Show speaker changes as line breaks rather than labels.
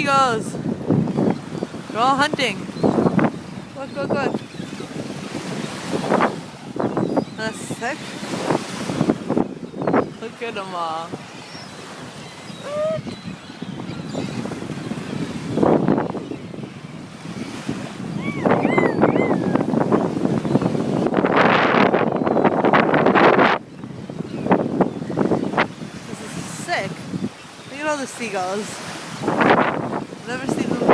seagulls. They're all hunting. Look, look, look. That's sick. Look at them all. This is sick. Look at all the seagulls. I've never seen them